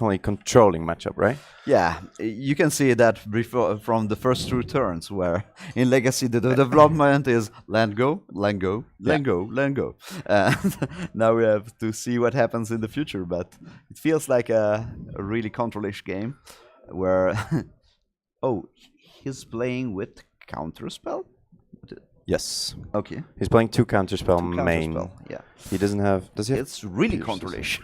definitely controlling matchup, right? Yeah, you can see that from the first 2 turns, where in Legacy the development is land go, land go, land go, land go. And now we have to see what happens in the future, but it feels like a really controlish game where... Oh, he's playing with Counterspell? Yes. Okay. He's playing 2 counterspell main. Counterspell, yeah. He doesn't have. Does he? It's really controlish.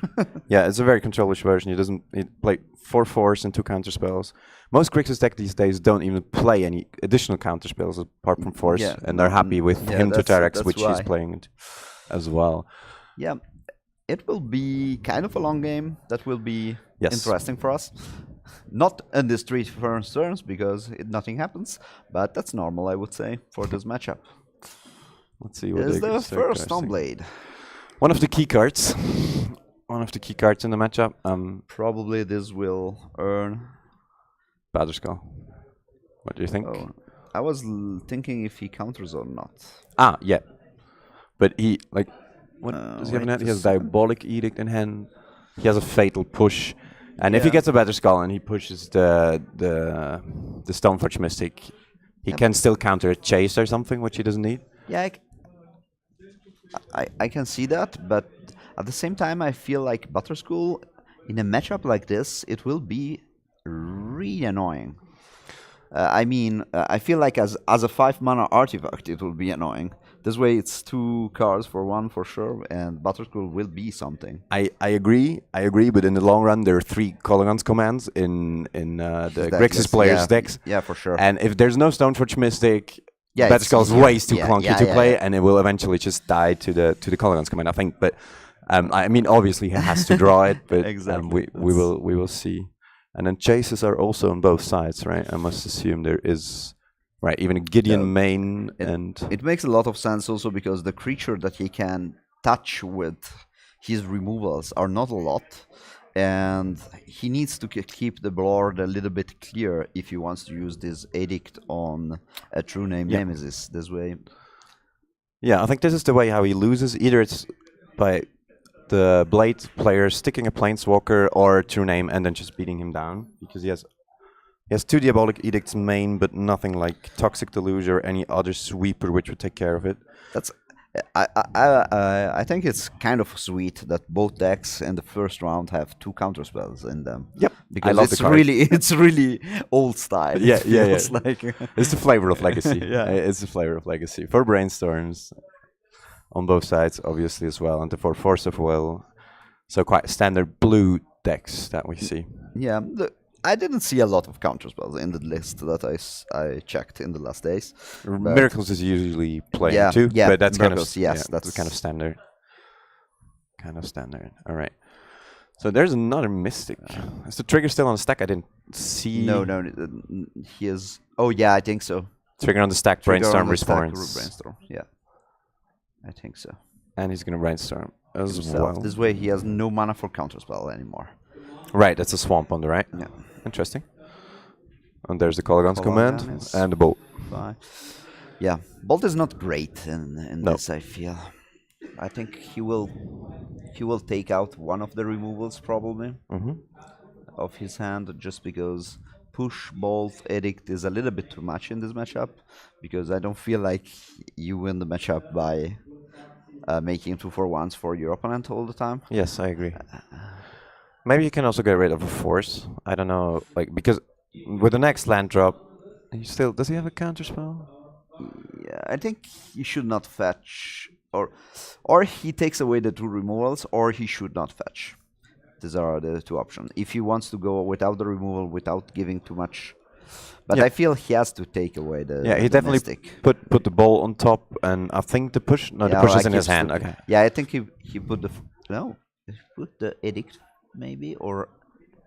Yeah, it's a very controlish version. He play 4 4s and 2 counterspells. Most Grixis deck these days don't even play any additional counterspells apart from force, and they're happy with him to Terex, which he's playing as well. Yeah, it will be kind of a long game. That will be interesting for us. Not in these 3 first turns because nothing happens, but that's normal, I would say, for this matchup. Let's see what is the first Stoneblade. One of the key cards. One of the key cards in the matchup. Probably this will earn Batterskull. What do you think? Oh, I was thinking if he counters or not. Ah, yeah. But he, like, what does he have in hand? He has Diabolic Edict in hand. He has a Fatal Push. And if he gets a Batterskull and he pushes the Stoneforge Mystic, he can still counter a Chase or something, which he doesn't need. Yeah, I can see that, but at the same time, I feel like Batterskull, in a matchup like this, it will be really annoying. I feel like as a 5-mana artifact, it will be annoying. This way, it's 2 cards for 1 for sure, and Batterskull will be something. I agree, but in the long run, there are 3 Colligons commands in the Grixis players' decks. Yeah, for sure. And if there's no Stoneforge Mystic, Batterskull is way too clunky to play, and it will eventually just die to the Colligons command, I think. But I mean, obviously, he has to draw it, but we will see. And then chases are also on both sides, right? I must assume there is, right, even a Gideon main. It makes a lot of sense also because the creature that he can touch with his removals are not a lot. And he needs to keep the board a little bit clear if he wants to use this edict on a true name Nemesis this way. Yeah, I think this is the way how he loses. Either it's by the Blade player sticking a Planeswalker or a true name and then just beating him down, because he has 2 Diabolic Edicts main, but nothing like Toxic Deluge or any other sweeper which would take care of it. That's I think it's kind of sweet that both decks in the first round have 2 counterspells in them. Yep, because it's really old style. Yeah. Like it's the flavor of Legacy. It's the flavor of Legacy for brainstorms on both sides, obviously as well, and for Force of Will. So quite standard blue decks that we see. Yeah. I didn't see a lot of counterspells in the list that I checked in the last days. Miracles is usually playing too, but that's Miracles, kind of that's kind of standard. All right. So there's another Mystic. Is the trigger still on the stack? I didn't see. No, he is. Oh yeah, I think so. Trigger on the stack. Brainstorm respawns. Brainstorm. Yeah, I think so. And he's gonna brainstorm as well. This way, he has no mana for counterspell anymore. Right, that's a swamp on the right. Yeah. Interesting. And there's the Colligons command and the Bolt. Yeah, Bolt is not great in this, I feel. I think he will take out one of the removals probably of his hand, just because push, Bolt, Edict is a little bit too much in this matchup, because I don't feel like you win the matchup by making 2-for-1s for your opponent all the time. Yes, I agree. Maybe you can also get rid of a force. I don't know, like, because with the next land drop, does he have a counterspell? Yeah, I think he should not fetch, or he takes away the 2 removals, or he should not fetch. These are the 2 options. If he wants to go without the removal, without giving too much, but I feel he has to take away the he definitely Mystic. put the ball on top, and I think the push. No, the push is in his hand. Okay. Yeah, I think he put the edict. Maybe, or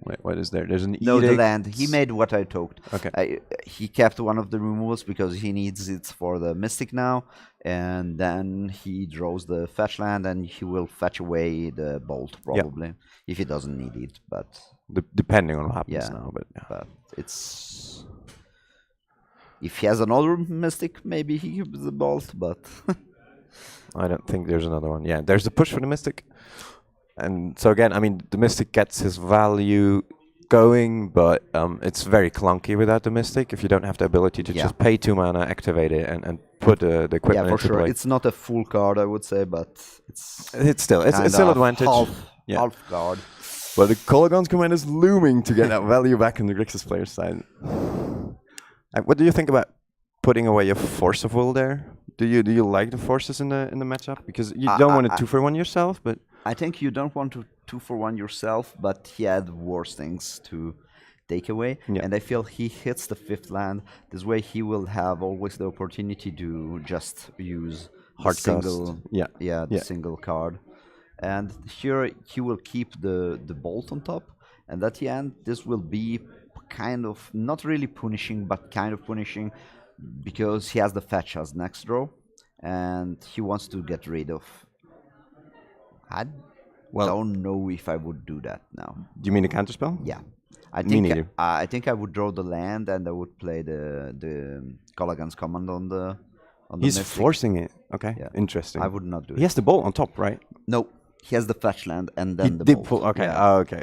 wait, what is there? There's an edict. No, the land. He made what I talked. Okay. He kept one of the removals because he needs it for the Mystic now, and then he draws the fetch land, and he will fetch away the Bolt probably if he doesn't need it. But depending on what happens now, but it's if he has another Mystic, maybe he keeps the Bolt. But I don't think there's another one. Yeah, there's the push for the Mystic. And so again, I mean, the Mystic gets his value going, but it's very clunky without the Mystic if you don't have the ability to just pay 2 mana, activate it, and put the equipment into sure. play. It's not a full card, I would say, but it's still advantage. Half card. But the Kolaghan's Command is looming to get that value back on the Grixis player's side. What do you think about putting away a Force of Will there? Do you like the forces in the matchup? Because you don't want to 2-for-1 yourself, but I think you don't want to 2-for-1 yourself, but he had worse things to take away. Yeah. And I feel he hits the 5th land. This way he will have always the opportunity to just use hard single single card. And here he will keep the bolt on top. And at the end, this will be kind of not really punishing, but kind of punishing, because he has the fetch as next draw, and he wants to get rid of. I don't know if I would do that now. Do you mean the counterspell? Yeah, I think I would draw the land, and I would play the Kolaghan's Command on the. He's forcing it. Okay, interesting. I would not do it. He has the bolt on top, right? No. He has the fetch land and then the bolt. Okay. Yeah. Oh, okay.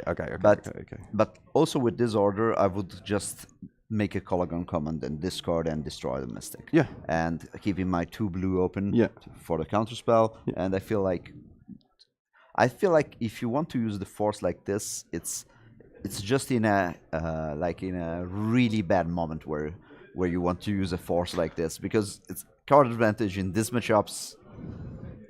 But also with this order, I would just make a Kolaghan Command and discard and destroy the Mystic. Yeah. And keeping my 2 blue open for the counterspell. Yeah. And I feel like if you want to use the force like this, it's just in a really bad moment where you want to use a force like this, because it's card advantage in these matchups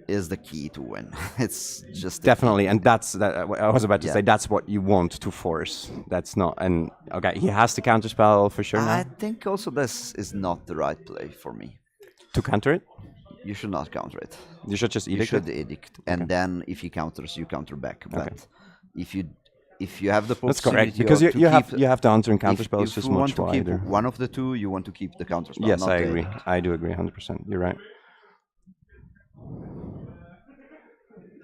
is the key to win. It's just definitely, and that's that. I was about to say that's what you want to force. That's not, and okay, he has the counterspell for sure. I think also this is not the right play for me. To counter it? You should not counter it. You should just edict. You should edict, and then if he counters, you counter back. But if you have the possibility, that's correct, because you have the answer and counterspell is just much wider. If you want to keep one of the two, you want to keep the counterspell. Yes, I agree. I do agree 100%. You're right.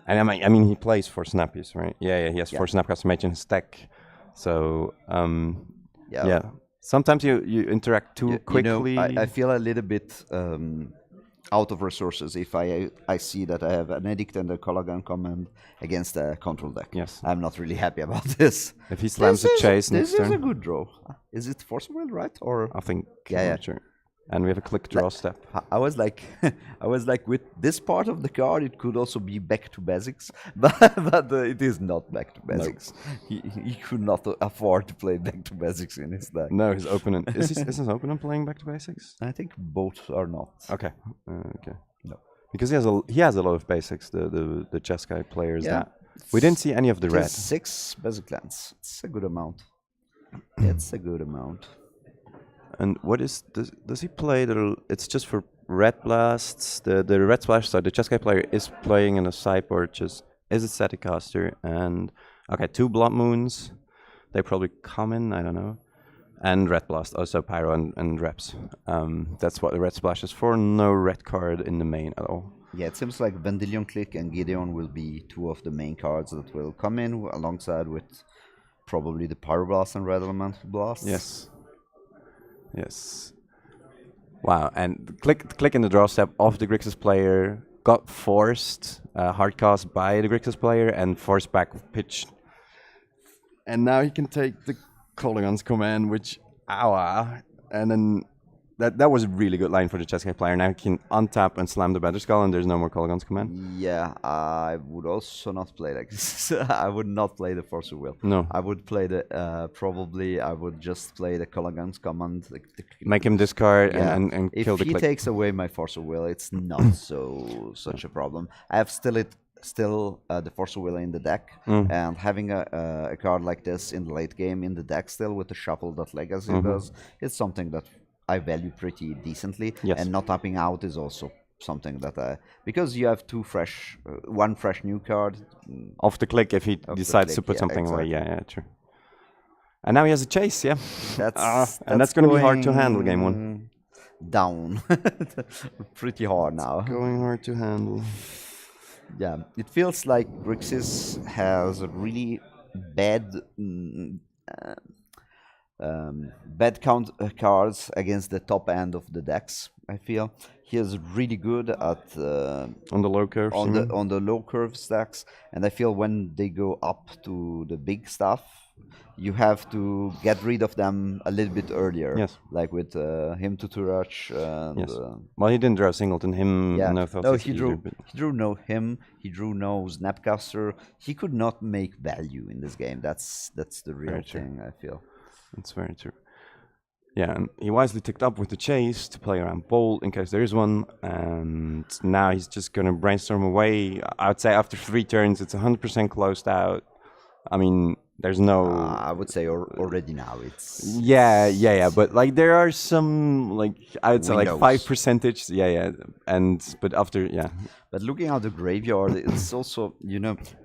And I mean, he plays 4 snappies, right? Yeah, he has 4 snap cards to match in his deck. So, sometimes you interact too quickly. You know, I feel a little bit out of resources if I see that I have an Edict and a Kolaghan Command against a control deck. Yes. I'm not really happy about this. If he slams a Chase next turn. This is a good draw. Is it Force of Will, right? Or I think, sure. And we have a click draw step. I was like, with this part of the card, it could also be back to basics, but it is not back to basics. No. He could not afford to play back to basics in his deck. No, his opponent is his opponent playing back to basics? I think both are not. Okay, no, because he has a lot of basics. The Jeskai players that we didn't see any of the red. 6 basic lands. It's a good amount. It's a good amount. And what does he play? It's just for red blasts. The red splash side. The Jeskai player is playing in a sideboard. Just is a static caster, and 2 blood moons. They probably come in. I don't know. And red blast, also pyro and reps. That's what the red splash is for. No red card in the main at all. Yeah, it seems like Vendilion Click and Gideon will be 2 of the main cards that will come in alongside with probably the pyroblast and red elemental blast. Yes. Wow, and click in the draw step of the Grixis player got forced hardcast by the Grixis player and forced back pitch. And now he can take the Kolaghan's Command, which and then that was a really good line for the Jeskai player. Now he can untap and slam the Better Skull, and there's no more Kolaghan's Command. Yeah, I would also not play like this. I would not play the Force of Will. No. I would play probably I would just play the Kolaghan's Command. Make him discard and kill the click. If he takes away my Force of Will, it's not such a problem. I have still the Force of Will in the deck, and having a card like this in the late game in the deck still with the shuffle that Legacy does, it's something that I value pretty decently. Yes. And not tapping out is also something that because you have 2 fresh, 1 fresh new card off the click if he decides to put something away. Yeah, true. And now he has a chase. Yeah, that's going to be hard to handle game 1. Down, pretty hard now. Going hard to handle. Yeah, it feels like Grixis has a really bad bad cards against the top end of the decks. I feel he is really good at on the low curves. On the low curve stacks, and I feel when they go up to the big stuff, you have to get rid of them a little bit earlier. Yes. Like with him to Turach. Yes. Well, he didn't draw a singleton. Him, yeah. no thoughts. He drew no him. He drew no Snapcaster. He could not make value in this game. That's the real thing. I feel. That's very true. Yeah, and he wisely ticked up with the chase to play around Bolt in case there is one, and now he's just going to brainstorm away. I would say after 3 turns, it's 100% closed out. I mean, there's no... I would say already now it's... Yeah, but like there are some, like, I would say like 5%, but after, But looking at the graveyard, it's also,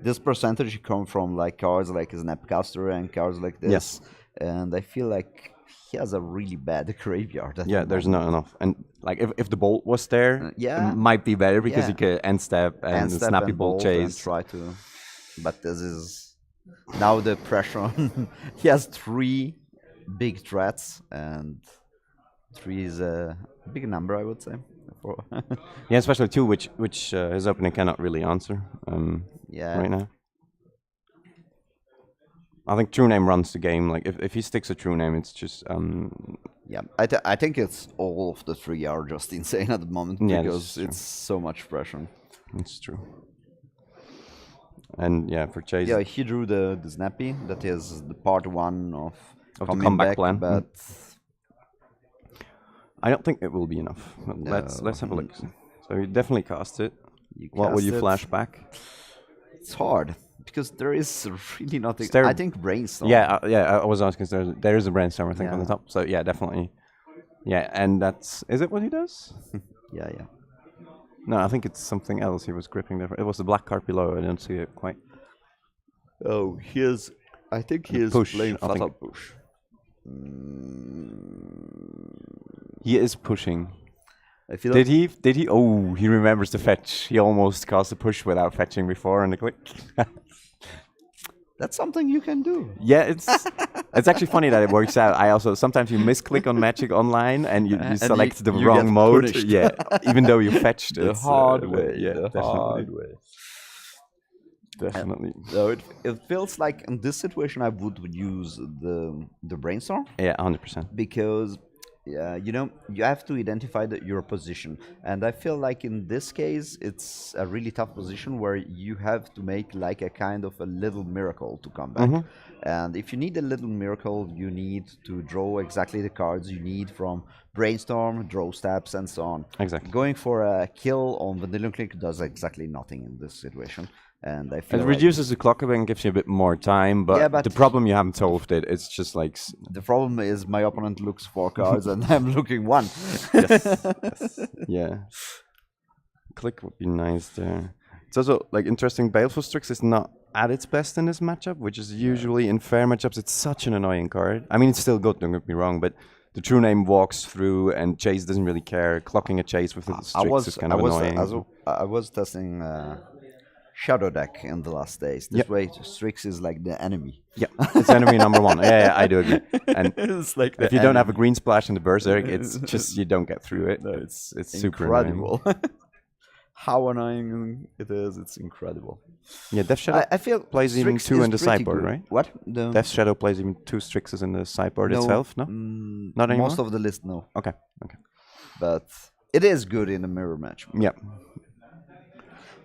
this percentage come from like cards like Snapcaster and cards like this. Yes. And I feel like he has a really bad graveyard. There's not enough. And like if the Bolt was there, it might be better because he could end step and snappy bolt chase. And try to, but this is now the pressure on. He has 3 big threats, and 3 is a big number, I would say. Especially 2, which his opponent cannot really answer. Right now. I think True Name runs the game. Like if he sticks a True Name, it's just I think it's all of the 3 are just insane at the moment because it's so much pressure. It's true. And for Chase. Yeah, he drew the Snappy. That is the part 1 of the comeback plan. But I don't think it will be enough. No. Let's have a look. So you definitely cast it. What will you flash back? It's hard. Because there is really nothing. I think brainstorm. I was asking. There is a brainstorm, I think, on the top. So definitely. Yeah, and is it what he does? yeah. No, I think it's something else. He was gripping there. It was the black card below. I didn't see it quite. Oh, I think he is playing Fatal Push. He is pushing. Did he? Oh, he remembers the fetch. He almost cast a push without fetching before on the click. That's something you can do. Yeah, it's actually funny that it works out. I also sometimes you misclick on Magic Online and you select the wrong mode. Punished. Yeah, even though you fetched the hard way. Yeah, definitely. Hard way. Definitely. So it feels like in this situation I would use the brainstorm. Yeah, 100%. Because you have to identify your position, and I feel like in this case it's a really tough position where you have to make like a kind of a little miracle to come back. And if you need a little miracle, you need to draw exactly the cards you need from brainstorm, draw steps, and so on. Exactly. Going for a kill on Vanilla Click does exactly nothing in this situation. And I feel it reduces the clock a bit and gives you a bit more time, but the problem you haven't solved it. It's just like the problem is my opponent looks 4 cards and I'm looking 1. yes. Yeah. Click would be nice there. It's also like interesting. Baleful Strix is not at its best in this matchup, which is usually in fair matchups. It's such an annoying card. I mean, it's still good. Don't get me wrong, but the True Name walks through and Chase doesn't really care. Clocking a Chase with the Strix is kind of annoying. I was testing. Shadow deck in the last days. This way, Strix is like the enemy. Yeah, it's enemy number 1. Yeah, I do agree. And it's like if you don't have a green splash in the Berserk, it's just you don't get through it. No, it's super incredible. How annoying it is! It's incredible. Yeah, Death Shadow I feel plays even 2 in the sideboard, right? What? Death Shadow plays even 2 Strixes in the sideboard itself. No, not anymore. Most of the list, no. Okay. But it is good in a mirror match. Yeah.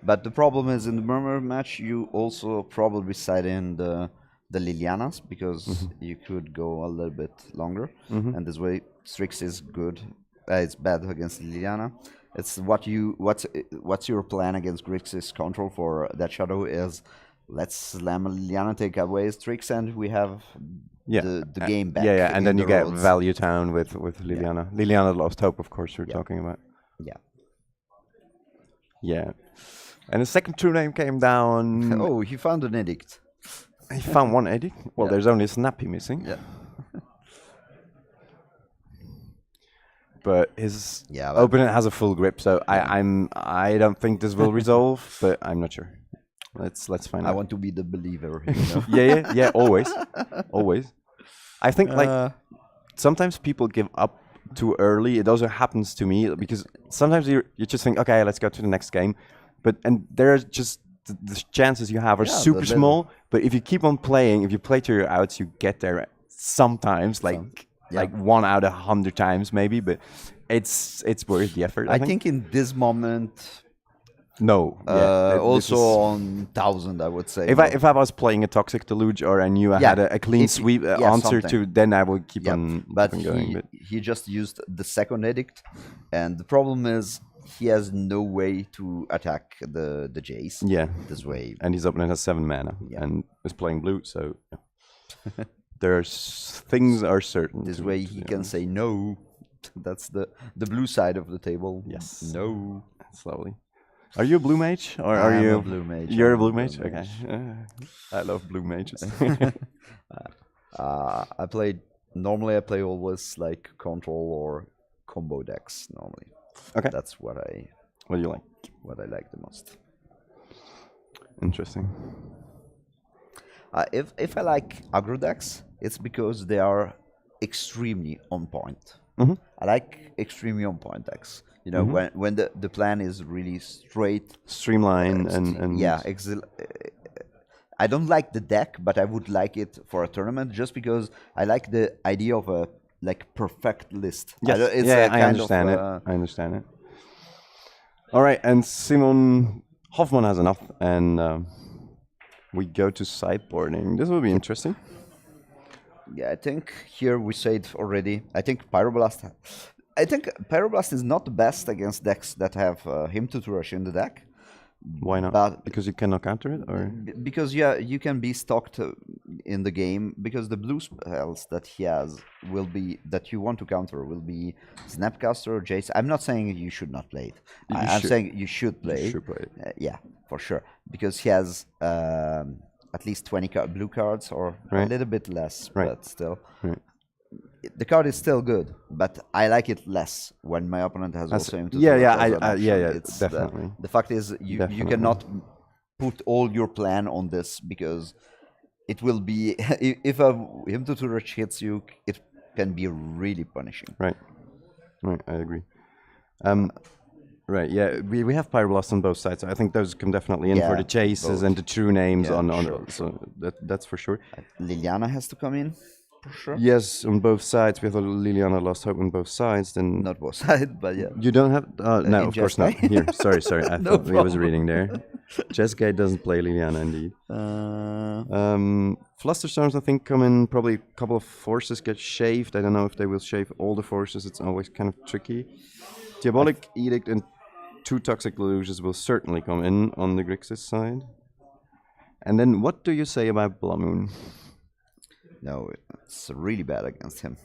But the problem is in the mirror match, you also probably side in the Lilianas because you could go a little bit longer, and this way Strix is good. It's bad against Liliana. It's what's your plan against Grixis control for that shadow is let's slam Liliana, take away Strix, and we have the game back. Yeah, and then you get Value Town with Liliana. Yeah. Liliana Lost Hope, of course, you're talking about. Yeah. And the second True Name came down. Oh, he found an edict. He found 1 edict? Well, there's only a Snappy missing. Yeah. But his opponent has a full grip, so I don't think this will resolve, but I'm not sure. Let's find out. I want to be the believer. Yeah, always. I think sometimes people give up too early. It also happens to me because sometimes you just think, okay, let's go to the next game, and there's just the chances you have are super small. But if you keep on playing, if you play to your outs, you get there sometimes, like 1 out of 100 times maybe. But it's worth the effort. I think in this moment. No. Also on 1000, I would say. If I was playing a Toxic Deluge or I knew I had a clean sweep answer to, then I would keep on going. But he just used the second edict, and the problem is he has no way to attack the Jace. Yeah. This way. And his opponent has 7 mana and is playing blue, so things are certain. This way he can say no. That's the blue side of the table. Yes. No. Slowly. Are you a blue mage, or are you a blue mage? You're a blue mage. Okay, I love blue mages. Normally I play always like control or combo decks. Normally, okay, that's what do you like? What I like the most. Interesting. If I like aggro decks, it's because they are extremely on point. Mm-hmm. I like extremely on point decks. You know, when the plan is really straight, streamlined, and I don't like the deck, but I would like it for a tournament just because I like the idea of a perfect list. Yes, I understand it. I understand it. All right, and Simon Hofmann has enough, and we go to sideboarding. This will be interesting. Yeah, I think here we said already. I think Pyroblast is not the best against decks that have him to rush in the deck. Why not? But because you cannot counter it, or because you can be stocked in the game. Because the blue spells that he has that you want to counter will be Snapcaster or Jace. I'm not saying you should not play it. I'm saying you should play. You should play it. Yeah, for sure. Because he has at least 20 blue cards, or a little bit less, but still. Right. The card is still good, but I like it less when my opponent has also him to definitely. The fact is, you cannot put all your plan on this because it will be if him to rush hits you, it can be really punishing. Right, I agree. Right, yeah, we have Pyroblast on both sides. So I think those come definitely in for the chases and the true names so that's for sure. Liliana has to come in. Sure. Yes, on both sides. We have a Liliana Lost Hope on both sides. Then not both sides, but yeah. You don't have? No, of course not. Here, sorry. I thought I was reading there. Jeskai doesn't play Liliana, indeed. Flusterstorms, I think, come in. Probably a couple of forces get shaved. I don't know if they will shave all the forces. It's always kind of tricky. Diabolic Edict and 2 Toxic Deluges will certainly come in on the Grixis side. And then, what do you say about Blood Moon? No, it's really bad against him.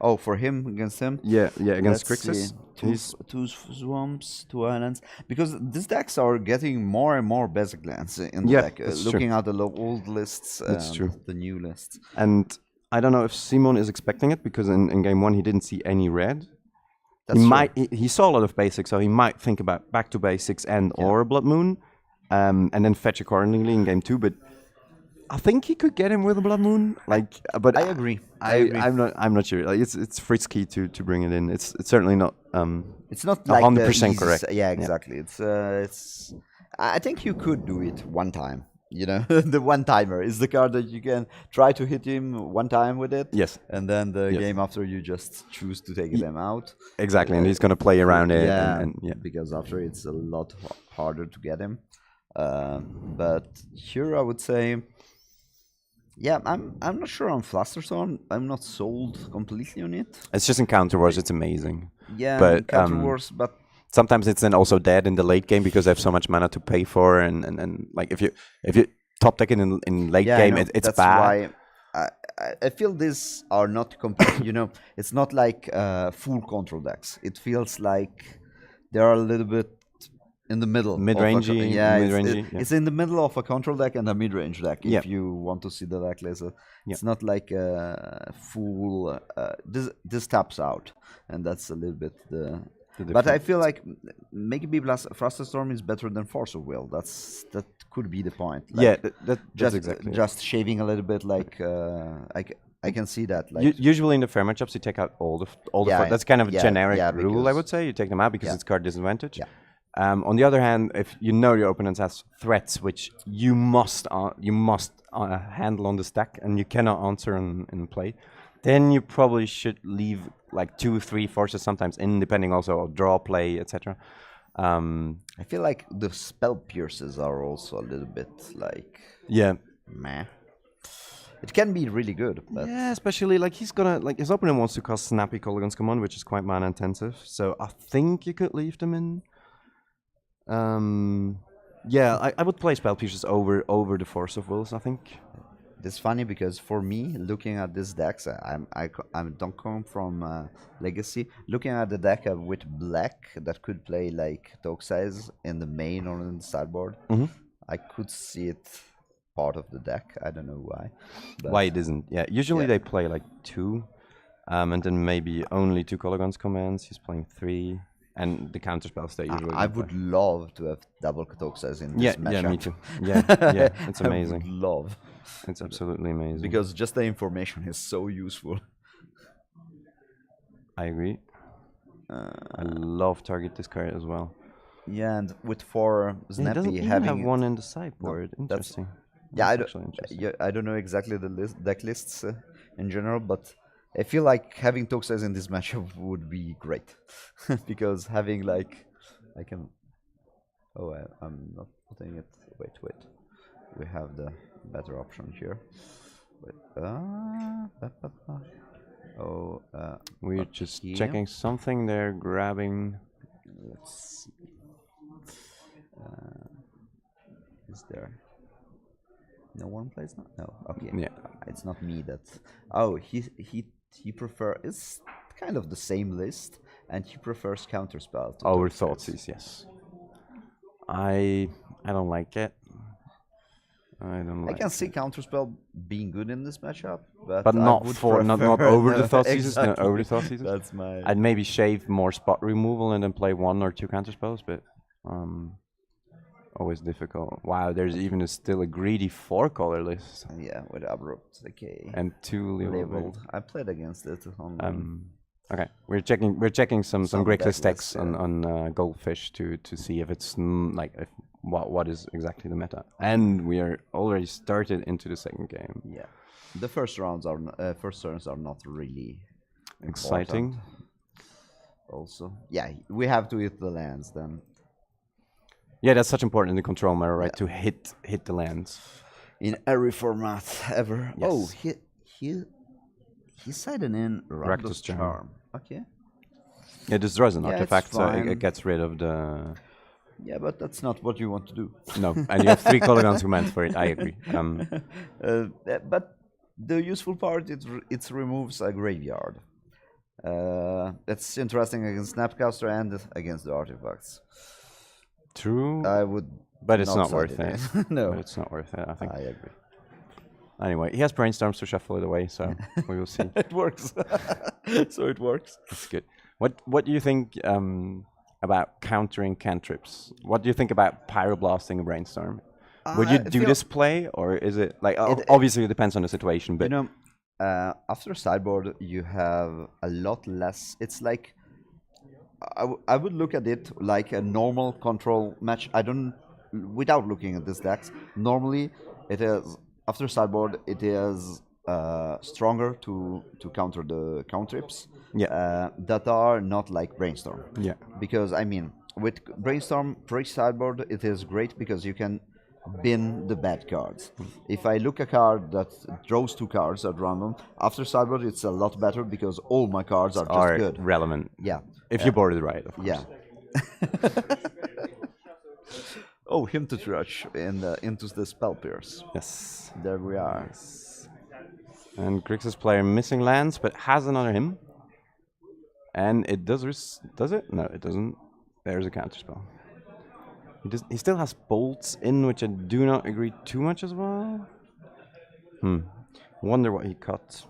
Oh, for him, against him? Yeah, against Grixis. Two swamps, 2 islands. Because these decks are getting more and more basic lands in the deck. Looking at the old lists, the new lists. And I don't know if Simon is expecting it, because in game 1 he didn't see any red. He saw a lot of basics, so he might think about back to basics or Blood Moon, and then fetch accordingly in game 2, but I think he could get him with a Blood Moon. But I agree. I'm not sure. It's frisky to bring it in. It's certainly not. It's not like 100% correct. Yeah, exactly. It's. I think you could do it one time. You know, the one timer is the card that you can try to hit him one time with it. Yes. And then the game after you just choose to take them out. Exactly, and he's going to play around it. Yeah, because after it's a lot harder to get him. But here I would say. Yeah, I'm not sure on Flusterstorm. I'm not sold completely on it. It's just in Counter Wars, it's amazing. Yeah, but Counter Wars, but sometimes it's then also dead in the late game because they have so much mana to pay for, and like if you top deck it in late game, it's that's bad. Why I feel these are not complete. You know, it's not like full control decks. It feels like they are a little bit in the middle. Mid-rangey. It's in the middle of a control deck and a mid-range deck, if you want to see the deck list. It's not like a full... this taps out, and that's a little bit the but I feel like maybe Flusterstorm is better than Force of Will. That could be the point. Like, that's exactly just shaving a little bit, like I can see that. Like usually in the fair matchups, you take out all the that's kind of a generic rule, I would say. You take them out because it's card disadvantage. Yeah. On the other hand, if you know your opponent has threats which you must handle on the stack and you cannot answer in play, then you probably should leave like 2, 3 forces sometimes in, depending also on draw play, etc. I feel like the spell pierces are also a little bit like meh. It can be really good, but especially like he's gonna his opponent wants to cast Snappy Colligan's Command, which is quite mana intensive. So I think you could leave them in. I would play Spell Pierces over the Force of Wills, I think. It's funny because for me, looking at this decks, I don't come from Legacy. Looking at the deck with black that could play like Toxize in the main or in the sideboard, I could see it part of the deck. I don't know why. Why it isn't? Yeah, usually they play like 2, and then maybe only 2 Colorguns commands. He's playing 3. And the counter spells they usually. I would love to have double Toxize in this matchup. Yeah, me too. Yeah, it's amazing. I would love. It's absolutely amazing. Because just the information is so useful. I agree. I love target discard as well. Yeah, and with 4 Snappy having have one in the sideboard. No, interesting. I don't know exactly the deck lists in general, but I feel like having Toxize in this matchup would be great. Because having like I'm not putting it. Wait. We have the better option here. We're just checking something there, grabbing. Let's see. Is there? No one plays now? No. Okay. Yeah. It's not me that. Oh, he prefers. It's kind of the same list, and he prefers counterspell. Over Thoughtseize, yes. I don't like it. I can see counterspell being good in this matchup, but not over the Thoughtseizes. Exactly. Not over the Thoughtseizes. That's my. I'd maybe shave more spot removal and then play 1 or 2 counterspells, but always difficult. Wow, there's even still a greedy 4-color list. Yeah, with abrupt decay and 2 labeled. I played against it on. Okay, we're checking some Grixis decks on Goldfish to see if it's what is exactly the meta. And we are already started into the second game. Yeah, the first turns are not really exciting. Important. Also, yeah, we have to hit the lands then. Yeah, that's such important in the control meta, right? To hit the lands. In every format ever. Yes. Oh, he sided in Rakdos Charm. Okay. Yeah, this draws an artifact, so it gets rid of the. Yeah, but that's not what you want to do. No, and you have 3 Colorguns commands for it. I agree. But the useful part, it removes a graveyard. That's interesting against Snapcaster and against the artifacts. True. I would. But it's not worth it. No. But it's not worth it, I think. I agree. Anyway, he has Brainstorms to shuffle it away, so we will see. It works. So it works. That's good. What do you think about countering cantrips? What do you think about pyroblasting a Brainstorm? Would you do this play, or is it like obviously it depends on the situation, but after sideboard you have a lot less. It's like I would look at it like a normal control match. Without looking at these decks, normally it is after sideboard it is stronger to counter the cantrips that are not like Brainstorm. Yeah. Because I mean, with Brainstorm pre-sideboard it is great because you can bin the bad cards. If I look a card that draws 2 cards at random, after sideboard it's a lot better because all my cards are just good. Relevant. Yeah. If you board it right, of course. Yeah. Oh, him to rush into the Spell Pierce. Yes. There we are. Yes. And Grixis player missing lands, but has another him. And it does it? No, it doesn't. There's a counterspell. He still has bolts in, which I do not agree too much as well. Wonder what he cut.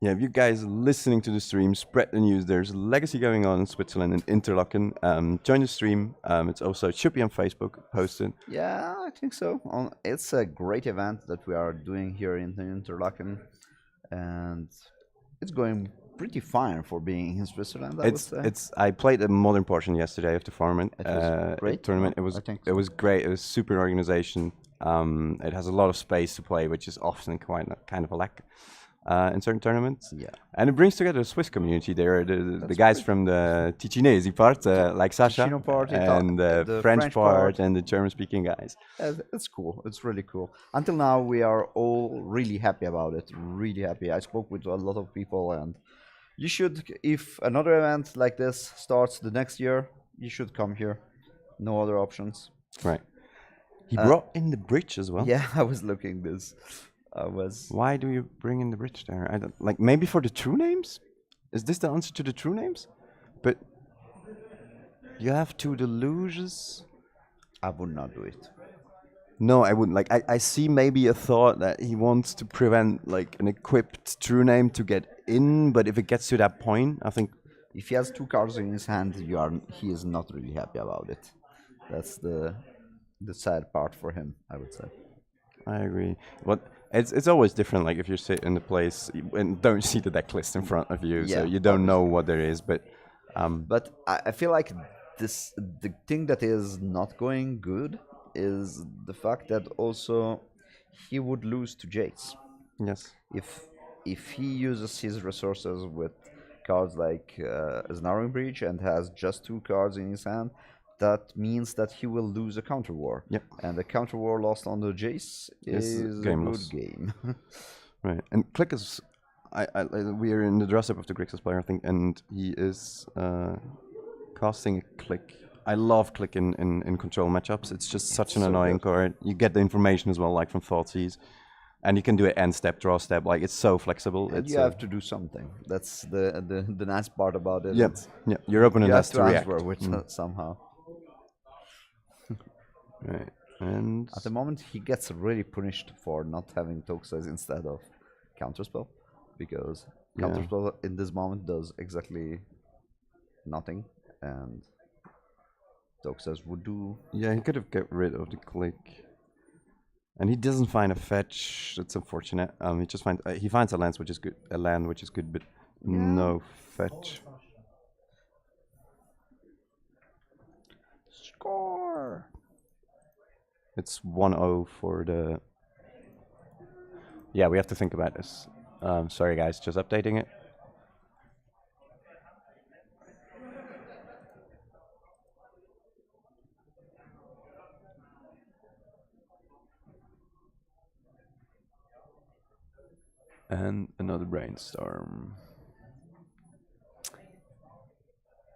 Yeah, if you guys are listening to the stream, spread the news. There's legacy going on in Switzerland and Interlaken. Join the stream. It should be on Facebook posted. Yeah, I think so. It's a great event that we are doing here in Interlaken, and it's going pretty fine for being in Switzerland. I played a modern portion yesterday of the tournament. It was great Tournament. It was great. It was super organization. It has a lot of space to play, which is often kind of a lack in certain tournaments. Yeah, and it brings together the Swiss community. There, the guys from the Ticinesi part, like Sasha, and the French part, and the German-speaking guys. It's cool. It's really cool. Until now, we are all really happy about it. Really happy. I spoke with a lot of people, and you should, if another event like this starts the next year, you should come here. No other options. Right. He brought in the bridge as well. Yeah, I was looking this. Why do you bring in the bridge there? I don't, like, maybe for the true names? Is this the answer to the true names? But you have two delusions. I would not do it. No, I wouldn't. Like, I see maybe a thought that he wants to prevent like an equipped true name to get in, but if it gets to that point, I think if he has two cards in his hand, he is not really happy about it. That's the sad part for him, I would say. I agree. But it's always different. Like if you sit in the place and don't see the deck list in front of you, so you don't know what there is. But I feel like the thing that is not going good is the fact that also he would lose to Jace. Yes. If he uses his resources with cards like Snarling Breach and has just two cards in his hand, that means that he will lose a counter war. Yep. And the counter war lost on the Jace is a good game. Right. And Click is... we are in the dress-up of the Grixis player, I think, and he is casting a Click. I love Click in control matchups. It's just such an annoying card. You get the information as well, like from Thoughtseize. And you can do it end step, draw step. Like, it's so flexible. And you have to do something. That's the nice part about it. Yeah. Your opponent has to react. With somehow. Right. And at the moment, he gets really punished for not having Toxize instead of Counterspell, because Counterspell in this moment does exactly nothing, and Toxize would do. Yeah, he could have got rid of the Click, and he doesn't find a fetch. That's unfortunate. He finds a land which is good, but no fetch. Score. It's 1-0 for the... Yeah, we have to think about this. Sorry guys, just updating it. And another brainstorm.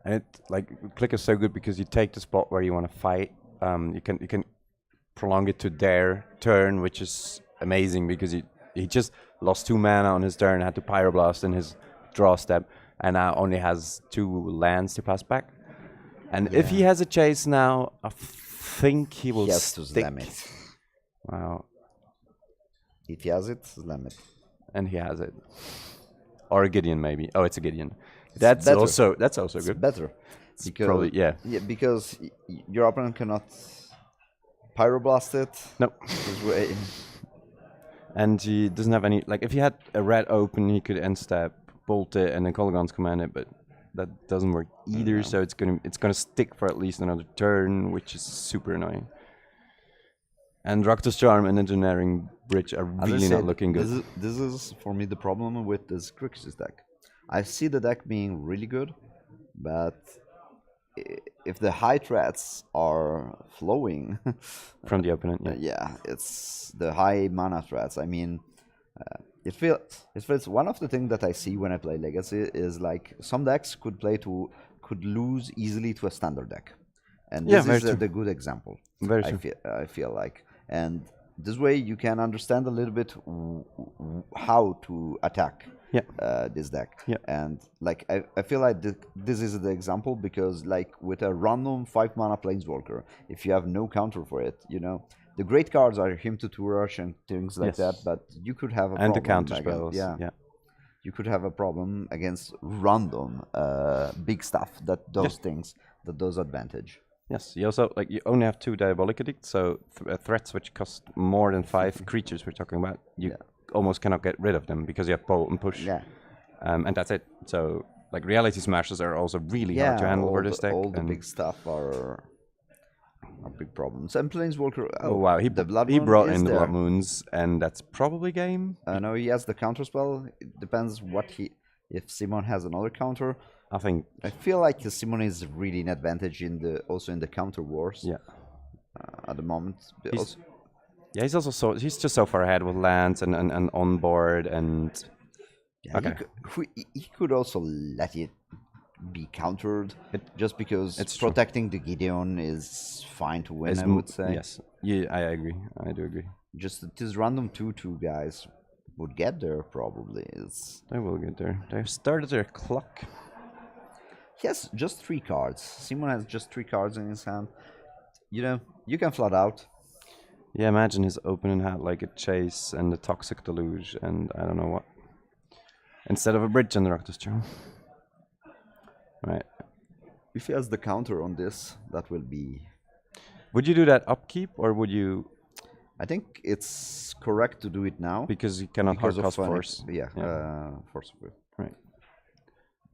And Click is so good because you take the spot where you want to fight. You can prolong it to their turn, which is amazing because he just lost 2 mana on his turn, had to Pyroblast in his draw step, and now only has 2 lands to pass back. And if he has a chase now, I think he will to slam it. Wow. If he has it, slam it. And he has it. Or a Gideon maybe. Oh, it's a Gideon. That's also good. Better. Because probably, because your opponent cannot Pyroblast it. Nope. And he doesn't have any... Like, if he had a red open, he could end step, bolt it, and then Colligons command it, but that doesn't work either, so it's gonna stick for at least another turn, which is super annoying. And Rakdos Charm and Engineering Bridge are really not looking good. This is, for me, the problem with this Grixis deck. I see the deck being really good, but if the high threats are flowing from the opponent, it's the high mana threats. I mean, it feels one of the things that I see when I play Legacy is like some decks could lose easily to a standard deck, and this is the good example. Very true. I feel like, and this way you can understand a little bit how to attack this deck. And like I feel like this is the example, because like with a random 5 mana Planeswalker, if you have no counter for it, you know, the great cards are him to 2 rush and things like that, but you could have a and problem. The counter spells. you could have a problem against random big stuff that does things, that does advantage. Yes, you also you only have 2 Diabolic Edict, so threats which cost more than 5 creatures we're talking about, you almost cannot get rid of them because you have Bolt and Push. Yeah. And that's it. So Reality Smashers are also really hard to handle for this deck. All the big stuff are big problems. And Planeswalker. Oh wow, he brought in the Blood Moons, and that's probably game. No, he has the counter spell. It depends if Simon has another counter. I feel like Simon is really an advantage also in the counter wars. Yeah. At the moment. He's also he's just so far ahead with lands and on board and. Yeah, he could also let it be countered, just because protecting the Gideon is fine to win, I would say. Yes, yeah, I agree. I do agree. Just this random 2/2 guys would get there probably. They will get there. They started their clock. He has just 3 cards. Simon has just 3 cards in his hand. You can flood out. Yeah, imagine his opening had like a Chase and a Toxic Deluge and I don't know what. Instead of a bridge on the Noctis Charm. Right. If he has the counter on this, that will be... Would you do that upkeep, or would you... I think it's correct to do it now. Because you cannot hard cost Force. Yeah, Force of Will. Right.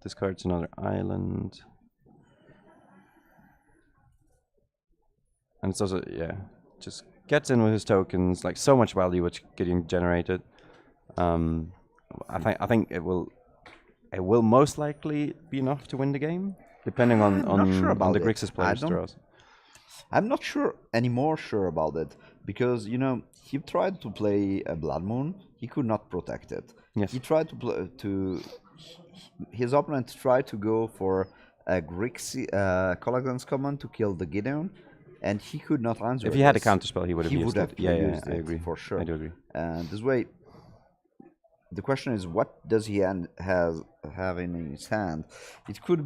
Discards another island. And it's also, just gets in with his tokens, like so much value which getting generated. I think it will most likely be enough to win the game, depending on the Grixis players' draws. I'm not anymore sure about it, because he tried to play a Blood Moon, he could not protect it. Yes. He tried his opponent tried to go for a Grixis Collagen's command to kill the Gideon, and he could not answer. If he had a counterspell, he would have used it. Yeah, I agree. For sure. I do agree. And this way, the question is, what does he have in his hand? It could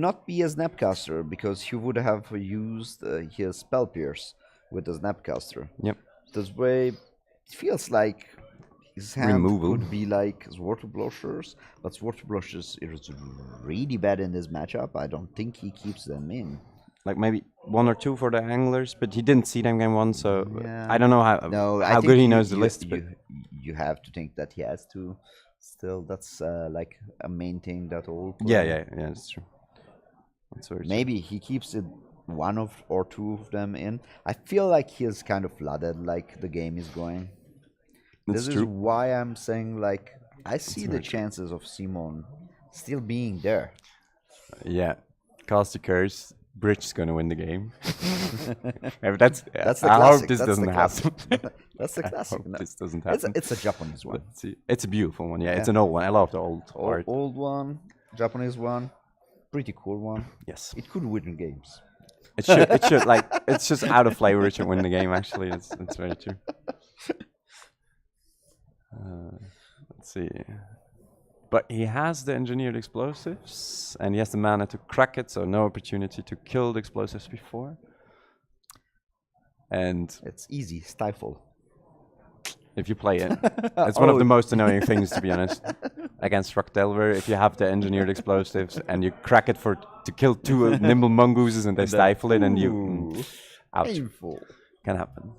not be a Snapcaster, because he would have used his Spell Pierce with the Snapcaster. Yep. This way, it feels like his hand could be like Sword-to-Blushers, but Sword-to-Blushers is really bad in this matchup. I don't think he keeps them in. Like maybe 1 or 2 for the Anglers, but he didn't see them game 1, so I don't know how good he knows the list. But you have to think that he has to. Still, that's like a main thing that all. Yeah, that's true. That's very maybe he keeps it 1 or 2 of them in. I feel like he is kind of flooded, like the game is going. This is why I'm saying, like, I see the chances of Simon still being there. Yeah, cast a curse. Bridge is going to win the game. that's the classic. I hope this doesn't happen. That's the classic. I hope this doesn't happen. It's a Japanese one. It's a beautiful one. Yeah, it's an old one. I love the old art. Old one, Japanese one, pretty cool one. Yes, it could win games. It should. It should. Like, it's just out of flavor. It should win the game. Actually, it's very true. Let's see. But he has the engineered explosives, and he has the mana to crack it, so no opportunity to kill the explosives before. And it's easy, stifle. If you play it. It's one of the most annoying things, to be honest. Against Rock Delver, if you have the engineered explosives and you crack it to kill 2 nimble mongooses and they stifle it and you... Ouch. Painful. Can happen.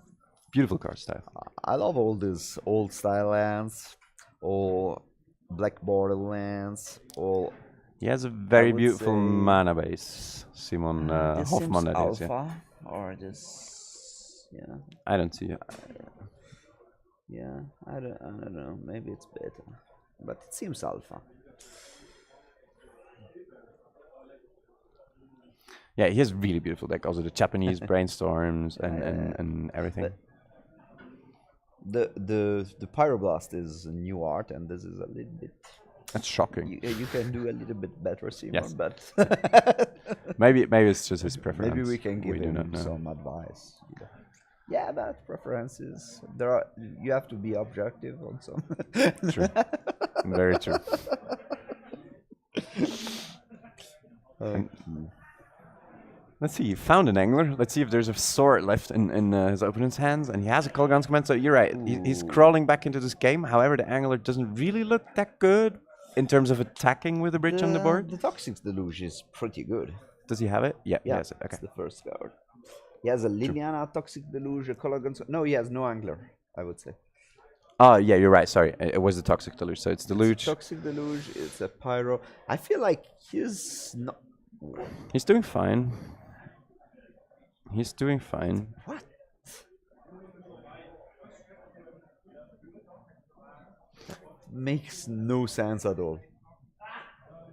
Beautiful card style. I love all these old style lands, all black border lands, all... He has a very beautiful mana base, Simon Hofmann. That is, alpha, or this... Yeah. I don't see it. Yeah, I don't know. Maybe it's beta, but it seems alpha. Yeah, he has really beautiful deck. Also the Japanese brainstorms and everything. The Pyroblast is a new art, and this is a little bit. That's shocking. You can do a little bit better, Simon. Yes. But maybe it's just his preference. Maybe we can give him some advice. Yeah, but preferences. You have to be objective on some. True. Very true. Let's see. He found an angler. Let's see if there's a sword left in his opponent's hands, and he has a Colgan's command. So you're right. He's crawling back into this game. However, the angler doesn't really look that good in terms of attacking with a bridge on the board. The Toxic Deluge is pretty good. Does he have it? Yeah, he has it. Okay. It's the first card. He has a Liliana, Toxic Deluge, a Colgan's. No, he has no angler, I would say. Oh, yeah, you're right. Sorry. It was the Toxic Deluge. So it's Deluge. It's Toxic Deluge, it's a Pyro. I feel like he's not. He's doing fine. He's doing fine. What? Makes no sense at all.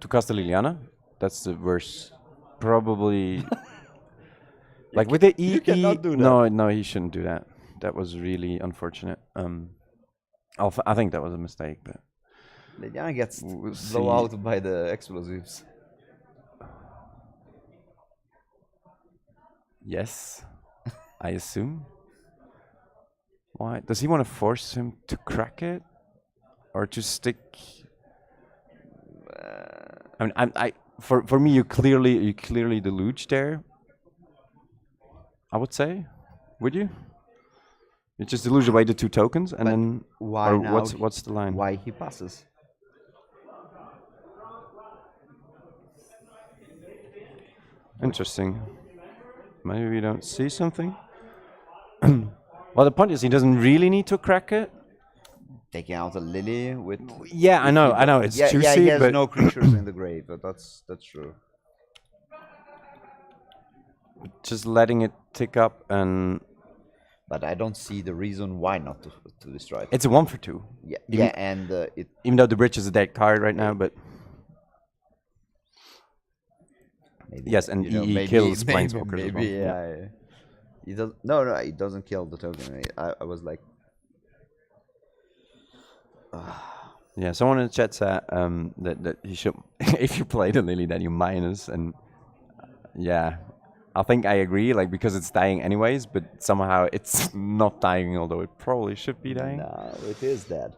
To cast the Liliana? That's the worst. Probably. Like with the E. You cannot do that. No, he shouldn't do that. That was really unfortunate. I think that was a mistake, but. Liliana gets blown out by the explosives. Yes, I assume. Why? Does he want to force him to crack it? Or to stick? I mean, for me, you clearly deluge there. I would say, would you? You just deluge away the 2 tokens, and then why now? What's the line? Why he passes? Interesting. Maybe we don't see something. Well, the point is, he doesn't really need to crack it. Taking out a Lily with. Yeah, I know. It's juicy, yeah, he has but no creatures in the grave, but that's true. just letting it tick up and. But I don't see the reason why not to destroy it. It's a 1 for 2. Yeah, and it. Even though the bridge is a dead card right now, but. Maybe, yes, and he kills planeswalkers as well. Yeah. He does. No, it doesn't kill the token. I was like. Yeah, someone in the chat said that you should, if you play the Lily, then you minus, and yeah, I think I agree. Like because it's dying anyways, but somehow it's not dying, although it probably should be dying. No, it is dead.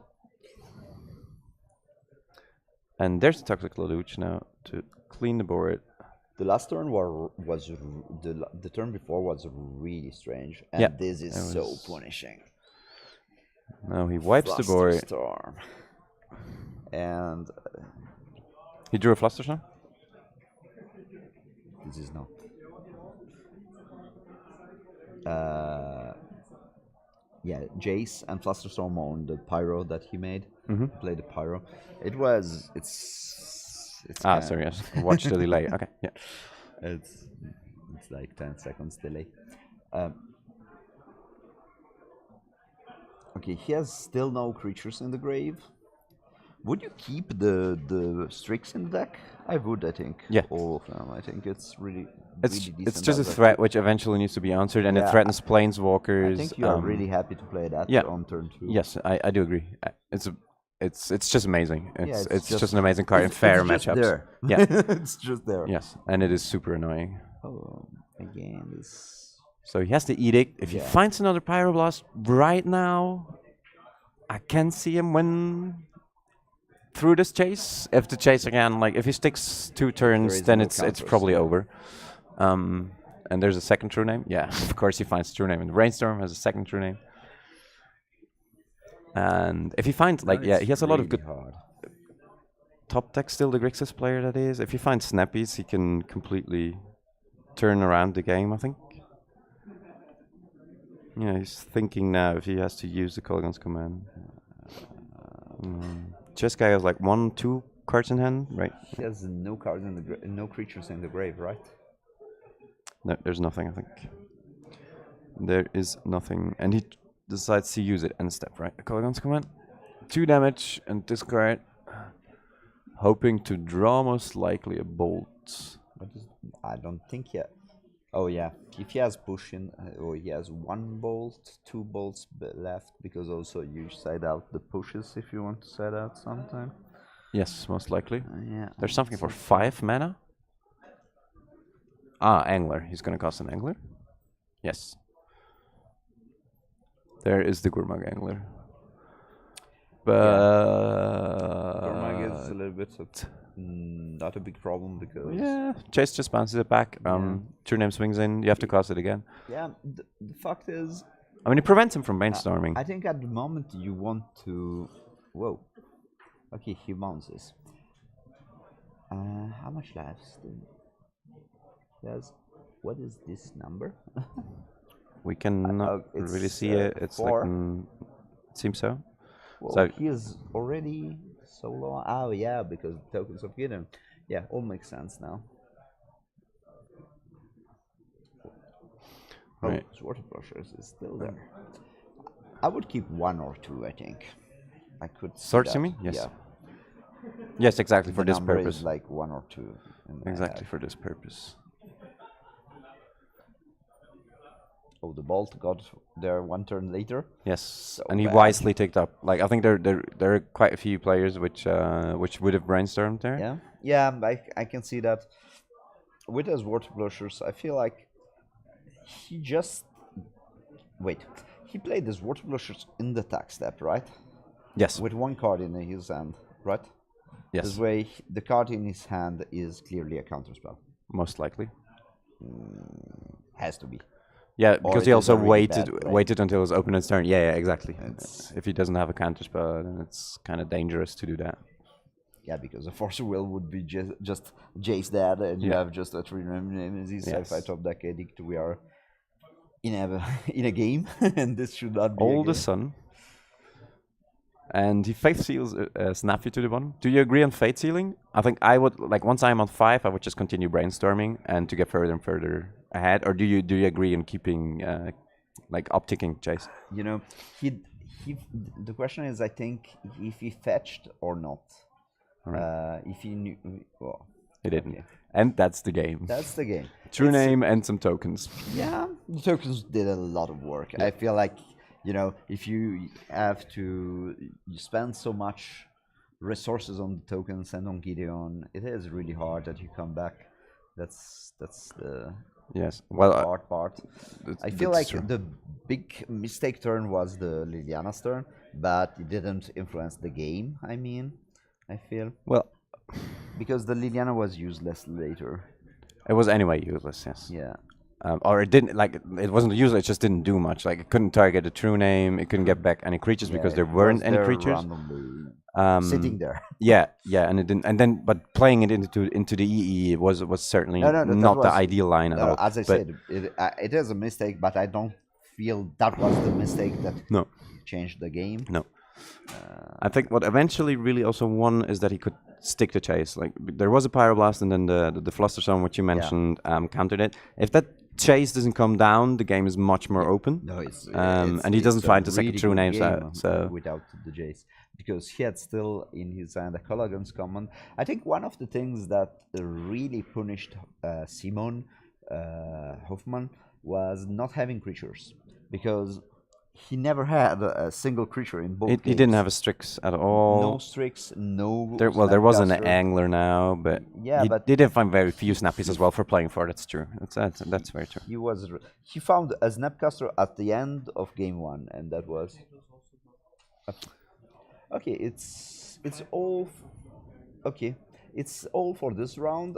And there's the Toxic Deluge now to clean the board. The last turn was the turn before was really strange, and this is so punishing. Now he wipes the board. Storm. And he drew a Flusterstorm? This is not. Yeah, Jace and Flusterstorm on the Pyro that he made. Played the Pyro. It's sorry, yes. Watch the delay. Okay, yeah. It's like 10 seconds delay. Okay, he has still no creatures in the grave. Would you keep the Strix in the deck? I would, I think. Yeah. All of them. I think it's really decent. It's just a deck. threat which eventually needs to be answered, and it threatens planeswalkers. I think you are really happy to play that on turn 2. Yes, I do agree. It's just amazing. It's just an amazing card in it's fair just matchups. There. Yeah, it's just there. Yes, and it is super annoying. Oh, again this. So he has the Edict. If he finds another Pyroblast right now, I can see him win through this chase. If the chase again, like if he sticks 2 turns, then it's probably over. And there's a second true name. Yeah, of course he finds true name. And Rainstorm has a second true name. And if he finds he has a lot of good top deck still. The Grixis player that is. If he finds Snappies, he can completely turn around the game, I think. Yeah, he's thinking now if he has to use the Colgan's command. Jeskai has like 1-2 cards in hand, right? He has no cards in the no creatures in the grave, right? No, there's nothing, I think. There is nothing, and he decides to use it end step, right? The Colgan's command, 2 damage and discard, hoping to draw most likely a bolt. I don't think yet. Oh yeah, if he has push in, or he has 1 bolt, 2 bolts left, because also you side out the pushes if you want to side out sometime. Yes, most likely. Yeah. There's something for 5 mana. Angler. He's gonna cast an Angler. Yes. There is the Gurmag Angler. But Gurmag is a little bit Not a big problem because Chase just bounces it back. True name swings in. You have to cast it again. Yeah, the fact is, I mean, it prevents him from brainstorming. I think at the moment you want to. Whoa. Okay, he bounces. How much lives? Yes. What is this number? We cannot really see it. It's 4. like it seems so. Well, So he is already so low. Oh yeah, because tokens of Gideon. Yeah, all makes sense now. right. Water Brushers is still there. I would keep 1 or 2. I think I could. Swords, you mean? Yes. Yeah. Yes, exactly for The this number purpose. is like 1 or 2. Exactly for this purpose. Oh, the Bolt got there 1 turn later. Yes, So and he bad. wisely ticked up. Like I think there are quite a few players which would have brainstormed there. Yeah, yeah, I can see that. With his Water Blushers, I feel like he just he played his Water Blushers in the attack step, right? Yes. With 1 card in his hand, right? Yes. This way, the card in his hand is clearly a counterspell. Most likely. Has to be. Yeah, because he also really bad play. waited until his opponent's turn. Yeah, exactly. If he doesn't have a counterspell, then it's kind of dangerous to do that. Yeah, because a Force of Will would be just Jace dead, and you have just a 3 Nemesis. Yes. Sci-fi top deck addict. We are in a game, and this should not be All the sun. And he Faith Seals Snappy to the bottom. Do you agree on Fate Sealing? I think I would, like, once I'm on 5, I would just continue brainstorming and to get further and further ahead. Or do you agree on keeping, like, upticking Chase? You know, the question is, I think, if he fetched or not. Right. If he knew, well, he didn't. Okay. And that's the game. That's the game. True name and some tokens. Yeah, the tokens did a lot of work. Yeah. I feel like, you know, if you have to spend so much resources on the tokens and on Gideon, it is really hard that you come back. That's the hard part. I feel like the big mistake turn was the Liliana's turn, but it didn't influence the game. I mean, I feel because the Liliana was useless later. It was anyway useless. Yes. Yeah. Or it didn't, like, it wasn't useless, it just didn't do much. Like, it couldn't target a true name, it couldn't get back any creatures because there weren't any creatures. Sitting there. Yeah, and it didn't. And then, but playing it into the EE was certainly not the ideal line at all. As I said, it is a mistake, but I don't feel that was the mistake that changed the game. No. I think what eventually really also won is that he could stick to Chase. Like, there was a Pyroblast, and then the Flusterstorm, which you mentioned, countered it. If that Chase doesn't come down, the game is much more open. No, and he doesn't find the second true names out. So without the Chase, because he had still in his hand a Colligan's command. I think one of the things that really punished Simon Hofmann was not having creatures, because he never had a single creature in both games. He didn't have a Strix at all. No Strix, no... There was an Angler now, but he did find very few Snappies as well for playing for. That's true. That's very true. He found a Snapcaster at the end of game 1, and that was... Okay, it's all... Okay, it's all for this round.